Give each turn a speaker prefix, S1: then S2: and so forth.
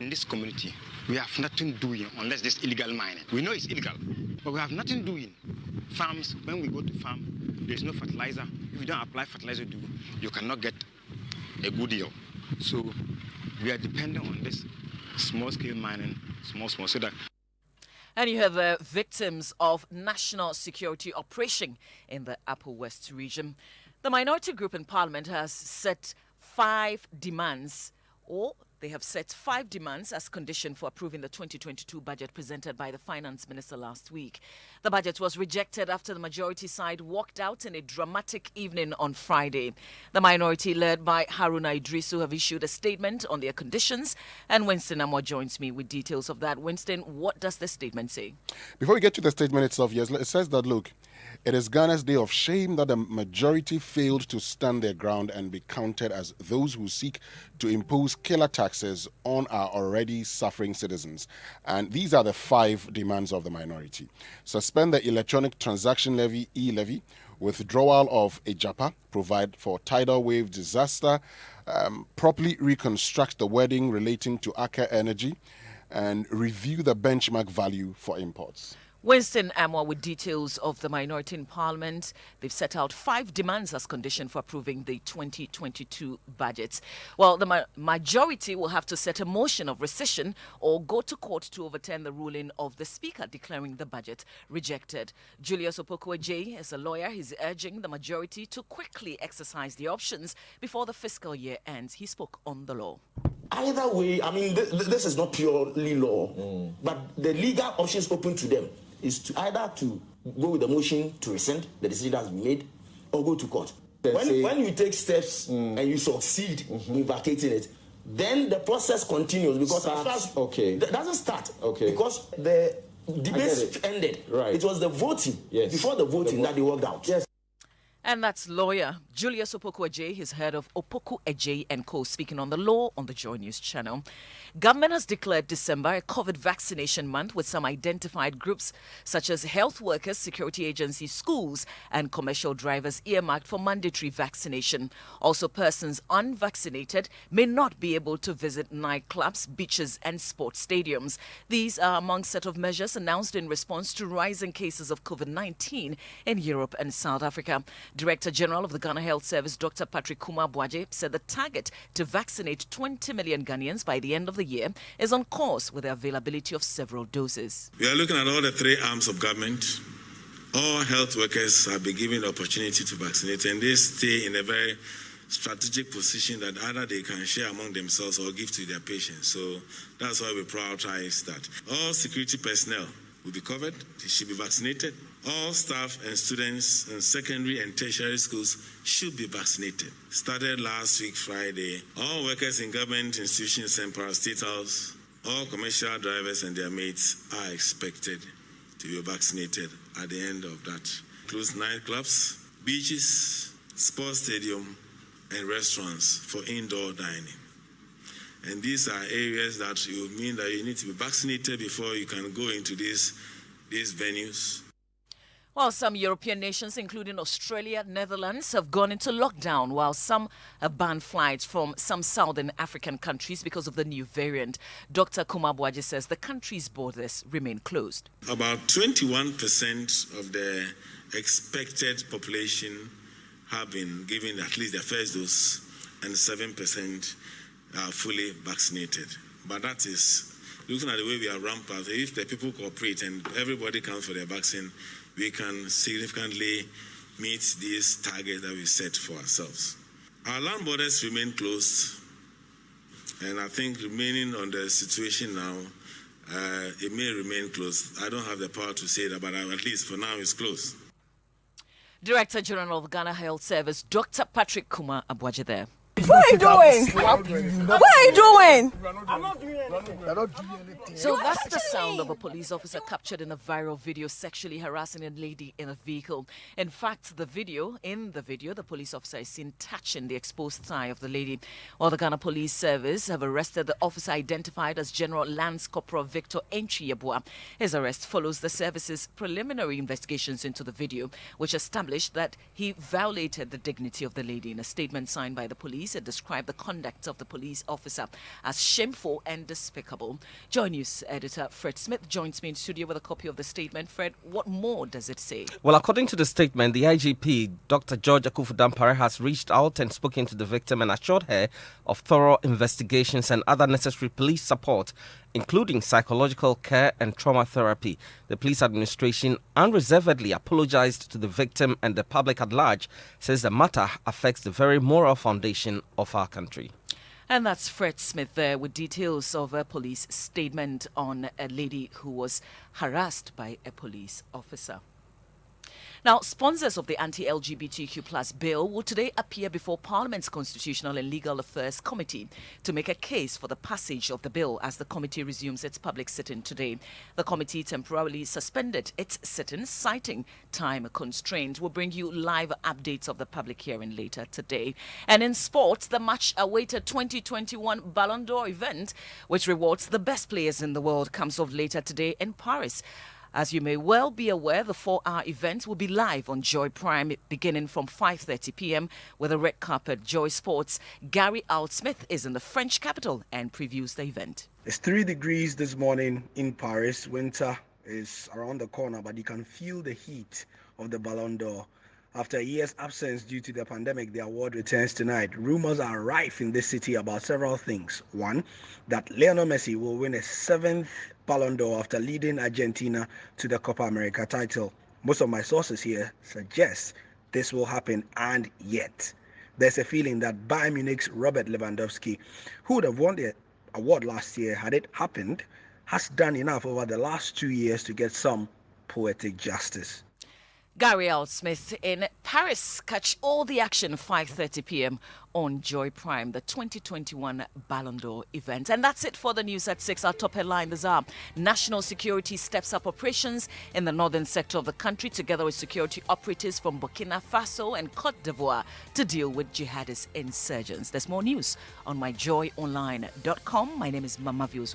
S1: In this community, we have nothing doing unless this illegal mining. We know it's illegal, but we have nothing doing. Farms, when we go to farm, there's no fertilizer. If you don't apply fertilizer, you cannot get a good deal. So we are dependent on this small-scale mining, small, so that.
S2: And you have the victims of national security operation in the Upper West region. The minority group in Parliament has set 5 demands, or they have set 5 demands as condition for approving the 2022 budget presented by the Finance Minister last week. The budget was rejected after the majority side walked out in a dramatic evening on Friday. The minority, led by Haruna Idrisu, have issued a statement on their conditions, and Winston Amor joins me with details of that. Winston, what does the statement say?
S3: Before we get to the statement itself, yes, it says that, look, it is Ghana's day of shame that the majority failed to stand their ground and be counted as those who seek to impose killer taxes on our already suffering citizens. And these are the 5 demands of the minority. Suspend the electronic transaction levy, e-levy, withdrawal of EJAPA, provide for tidal wave disaster, properly reconstruct the wording relating to Aker Energy, and review the benchmark value for imports.
S2: Winston Amor with details of the minority in Parliament. They've set out 5 demands as condition for approving the 2022 budget. Well, the majority will have to set a motion of rescission or go to court to overturn the ruling of the Speaker declaring the budget rejected. Julius Opoku-Adjei is a lawyer. He's urging the majority to quickly exercise the options before the fiscal year ends. He spoke on the law.
S4: Either way, I mean, this is not purely law, but the legal options open to them is to either to go with the motion to rescind the decision that's been made or go to court. When you take steps and you succeed in vacating it, then the process continues because that doesn't start because the debates ended. Right. It was the voting, before the voting that they worked out. Yes.
S2: And that's lawyer Julius Opoku-Adjei. He's head of Opoku-Adjei & Co. speaking on the law on the Joy News channel. Government has declared December a COVID vaccination month with some identified groups such as health workers, security agencies, schools and commercial drivers earmarked for mandatory vaccination. Also, persons unvaccinated may not be able to visit nightclubs, beaches and sports stadiums. These are among set of measures announced in response to rising cases of COVID-19 in Europe and South Africa. Director General of the Ghana Health Service, Dr. Patrick Kuma-Boaje, said the target to vaccinate 20 million Ghanaians by the end of the year is on course with the availability of several doses.
S5: We are looking at all the 3 arms of government. All health workers have been given the opportunity to vaccinate, and they stay in a very strategic position that either they can share among themselves or give to their patients. So that's why we prioritize that. All security personnel will be covered. They should be vaccinated. All staff and students in secondary and tertiary schools should be vaccinated. Started last week, Friday. All workers in government institutions and parastatals, all commercial drivers and their mates are expected to be vaccinated at the end of that. Includes nightclubs, beaches, sports stadium, and restaurants for indoor dining. And these are areas that you mean that you need to be vaccinated before you can go into these venues.
S2: Well, some European nations, including Australia, Netherlands, have gone into lockdown, while some have banned flights from some southern African countries because of the new variant. Dr. Kuma-Boaje says the country's borders remain closed.
S5: About 21% of the expected population have been given at least their first dose, and 7% are fully vaccinated. But that is, looking at the way we are ramped up, if the people cooperate and everybody comes for their vaccine, we can significantly meet these targets that we set for ourselves. Our land borders remain closed, and I think remaining on the situation now, it may remain closed. I don't have the power to say that, but at least for now it's closed.
S2: Director General of Ghana Health Service, Dr. Patrick Kuma-Boaje there.
S6: What are you doing? What are you doing?
S4: I'm not doing anything.
S2: So that's the sound of a police officer captured in a viral video sexually harassing a lady in a vehicle. In fact, the video, the police officer is seen touching the exposed thigh of the lady. While the Ghana Police Service have arrested the officer identified as General Lance Corporal Victor Entry-Yeboah. His arrest follows the service's preliminary investigations into the video, which established that he violated the dignity of the lady. In a statement signed by the police, police and described the conduct of the police officer as shameful and despicable. Joy News editor Fred Smith joins me in studio with a copy of the statement. Fred, what more does it say?
S7: Well, according to the statement, the IGP, Dr. George Akufu-Dampare, has reached out and spoken to the victim and assured her of thorough investigations and other necessary police support, including psychological care and trauma therapy. The police administration unreservedly apologized to the victim, and the public at large says the matter affects the very moral foundation of our country.
S2: And that's Fred Smith there with details of a police statement on a lady who was harassed by a police officer. Now, sponsors of the anti-LGBTQ plus bill will today appear before Parliament's Constitutional and Legal Affairs Committee to make a case for the passage of the bill as the committee resumes its public sitting today. The committee temporarily suspended its sitting, citing time constraints. We'll bring you live updates of the public hearing later today. And in sports, the much-awaited 2021 Ballon d'Or event, which rewards the best players in the world, comes off later today in Paris. As you may well be aware, the 4-hour event will be live on Joy Prime beginning from 5:30 p.m. with a red carpet. Joy Sports' Gary Altsmith is in the French capital and previews the event.
S8: It's 3 degrees this morning in Paris. Winter is around the corner, but you can feel the heat of the Ballon d'Or. After a year's absence due to the pandemic, the award returns tonight. Rumors are rife in this city about several things. One, that Lionel Messi will win a 7th Ballon d'Or after leading Argentina to the Copa America title. Most of my sources here suggest this will happen, and yet there's a feeling that Bayern Munich's Robert Lewandowski, who would have won the award last year had it happened, has done enough over the last 2 years to get some poetic justice.
S2: Gary Altsmith in Paris. Catch all the action 5:30 p.m. on Joy Prime, the 2021 Ballon d'Or event. And that's it for the news at 6. Our top headline this hour: National Security steps up operations in the northern sector of the country together with security operatives from Burkina Faso and Cote d'Ivoire to deal with jihadist insurgents. There's more news on myjoyonline.com. My name is Mama Views.